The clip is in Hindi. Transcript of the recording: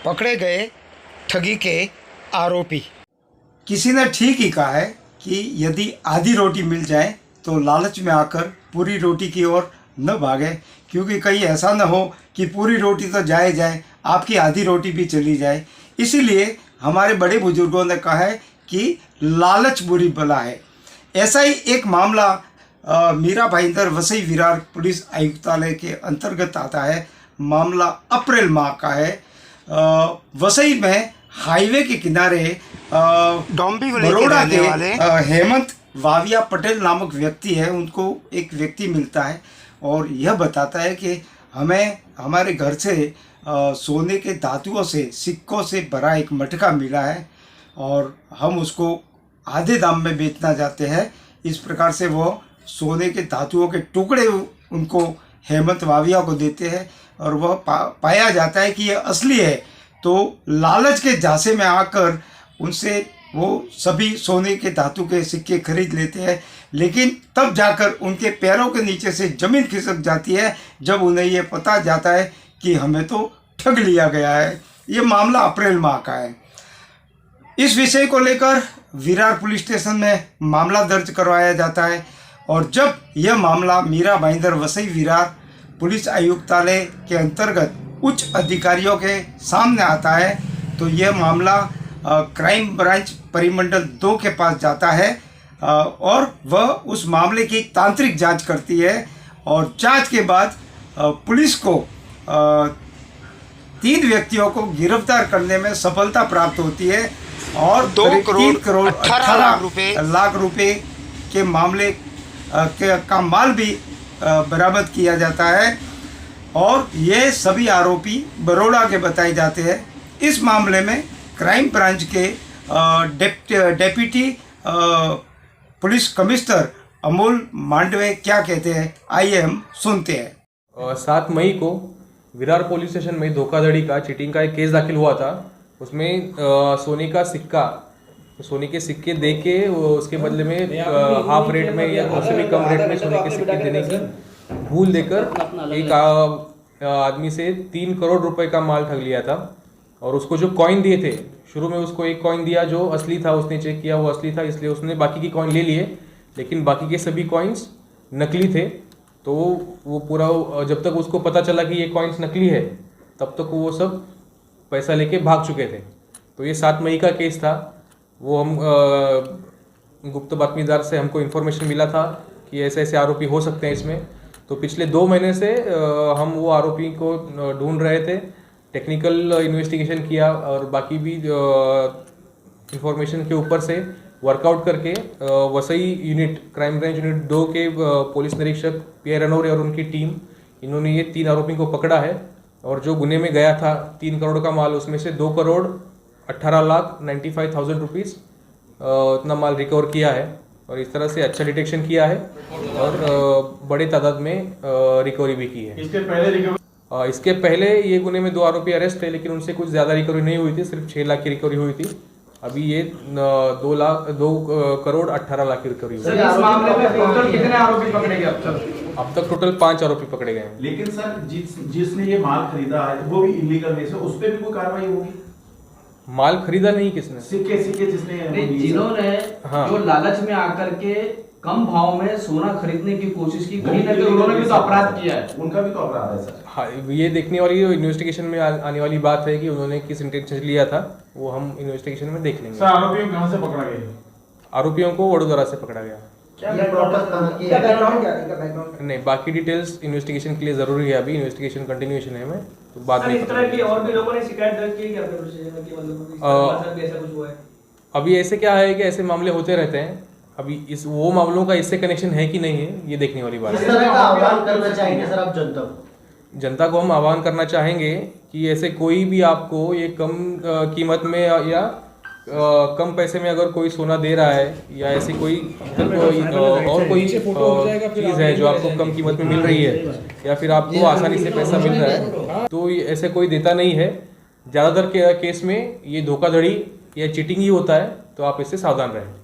पकड़े गए ठगी के आरोपी। किसी ने ठीक ही कहा है कि यदि आधी रोटी मिल जाए तो लालच में आकर पूरी रोटी की ओर न भागे, क्योंकि कहीं ऐसा न हो कि पूरी रोटी तो जाए आपकी आधी रोटी भी चली जाए। इसीलिए हमारे बड़े बुजुर्गों ने कहा है कि लालच बुरी बला है। ऐसा ही एक मामला मीरा भाईंदर वसई विरार पुलिस आयुक्तालय के अंतर्गत आता है। मामला अप्रैल माह का है। वसई में हाईवे के किनारे बरोड़ा के हेमंत वाविया पटेल नामक व्यक्ति है, उनको एक व्यक्ति मिलता है और यह बताता है कि हमें हमारे घर से सोने के धातुओं से सिक्कों से भरा एक मटका मिला है और हम उसको आधे दाम में बेचना चाहते हैं। इस प्रकार से वो सोने के धातुओं के टुकड़े उनको हेमंत वाविया को देते हैं और वह पाया जाता है कि यह असली है। तो लालच के झांसे में आकर उनसे वो सभी सोने के धातु के सिक्के खरीद लेते हैं, लेकिन तब जाकर उनके पैरों के नीचे से ज़मीन खिसक जाती है जब उन्हें ये पता जाता है कि हमें तो ठग लिया गया है। ये मामला अप्रैल माह का है। इस विषय को लेकर विरार पुलिस स्टेशन में मामला दर्ज करवाया जाता है और जब यह मामला मीरा भाईंदर वसई विरार पुलिस आयुक्तालय के अंतर्गत उच्च अधिकारियों के सामने आता है तो यह मामला क्राइम ब्रांच परिमंडल 2 के पास जाता है और वह उस मामले की तांत्रिक जांच करती है और जांच के बाद पुलिस को 3 व्यक्तियों को गिरफ्तार करने में सफलता प्राप्त होती है और 2 करोड़ 18 लाख रुपए के मामले का माल भी बरामद किया जाता है और ये सभी आरोपी बरोड़ा के बताए जाते हैं। इस मामले में क्राइम ब्रांच के deputy police commissioner Amol Mandave क्या कहते हैं, आइए हम सुनते हैं। 7 मई को विरार पुलिस स्टेशन में धोखाधड़ी का चीटिंग का एक केस दाखिल हुआ था। उसमें सोने के सिक्के दे के उसके बदले में हाफ रेट में या उससे भी कम रेट में सोने के सिक्के देने की भूल देकर एक आदमी से 3 करोड़ रुपए का माल ठग लिया था। और उसको जो कॉइन दिए थे, शुरू में उसको एक कॉइन दिया जो असली था, उसने चेक किया वो असली था, इसलिए उसने बाकी की कॉइन ले लिए, लेकिन बाकी के सभी कॉइन्स नकली थे। तो वो पूरा जब तक उसको पता चला कि ये कॉइन्स नकली है तब तक वो सब पैसा लेके भाग चुके थे। तो ये 7 मई का केस था। वो हम गुप्त बातमीदार से हमको इन्फॉर्मेशन मिला था कि ऐसे ऐसे आरोपी हो सकते हैं इसमें। तो पिछले 2 महीने से हम वो आरोपी को ढूंढ रहे थे, टेक्निकल इन्वेस्टिगेशन किया और बाकी भी इंफॉर्मेशन के ऊपर से वर्कआउट करके Vasai unit crime branch unit 2 के पुलिस निरीक्षक पी रनौरे और उनकी टीम, इन्होंने ये 3 आरोपी को पकड़ा है और जो गुने में गया था 3 करोड़ का माल, उसमें से 2 करोड़ 18 लाख 95,000 रुपीज़ उतना माल रिकवर किया है और इस तरह से अच्छा डिटेक्शन किया है और बड़े तादाद में रिकवरी भी की है। इसके पहले ये गुने में 2 आरोपी अरेस्ट है, लेकिन उनसे कुछ ज़्यादा रिकवरी नहीं हुई थी, सिर्फ 6 लाख की रिकवरी हुई थी। अभी ये 2 करोड़ 18 लाख की रिकवरी हुई है। इस मामले में टोटल कितने आरोपी पकड़े गए अब तक टोटल 5 आरोपी पकड़े गए हैं। लेकिन सर जिसने ये माल खरीदा है वो भी इलीगल वे से, उस पर भी कोई कार्रवाई होगी? माल खरीदा नहीं किसने? सिक्के जिसने जिन्होंने हाँ। जो लालच में आकर के कम भाव में सोना खरीदने की कोशिश की, कहीं ना कहीं उन्होंने भी तो अपराध किया है। उनका भी तो अपराध है सर। हाँ, ये देखने वाली इन्वेस्टिगेशन में आने वाली बात है कि उन्होंने किस इंटेंशन से लिया था, वो हम इन्वेस्टिगेशन में देख लेंगे। सर आरोपियों को कहाँ से पकड़ा गया? आरोपियों को वडोदरा से पकड़ा गया। नहीं, बाकी डिटेल्स इन्वेस्टिगेशन के लिए जरूरी है, अभी इन्वेस्टिगेशन कंटिन्यूएशन है में, तो बाद में इस तरह की और भी लोगों ने शिकायत दर्ज की है आपके प्रोसीजर में कि मतलब ऐसा कुछ हुआ है? अभी ऐसे क्या है कि ऐसे मामले होते रहते हैं। अभी इस वो मामलों का इससे कनेक्शन है कि नहीं है, ये देखने वाली बात है। आह्वान करना चाहेंगे सर आप जनता को हम आह्वान करना चाहेंगे कि ऐसे कोई भी आपको ये कम कीमत में या कम पैसे में अगर कोई सोना दे रहा है या ऐसी कोई और कोई चीज़ है जो आपको कम कीमत में मिल रही है या फिर आपको आसानी से पैसा मिल रहा है, तो ऐसे कोई देता नहीं है। ज़्यादातर केस में ये धोखाधड़ी या चीटिंग ही होता है, तो आप इससे सावधान रहें।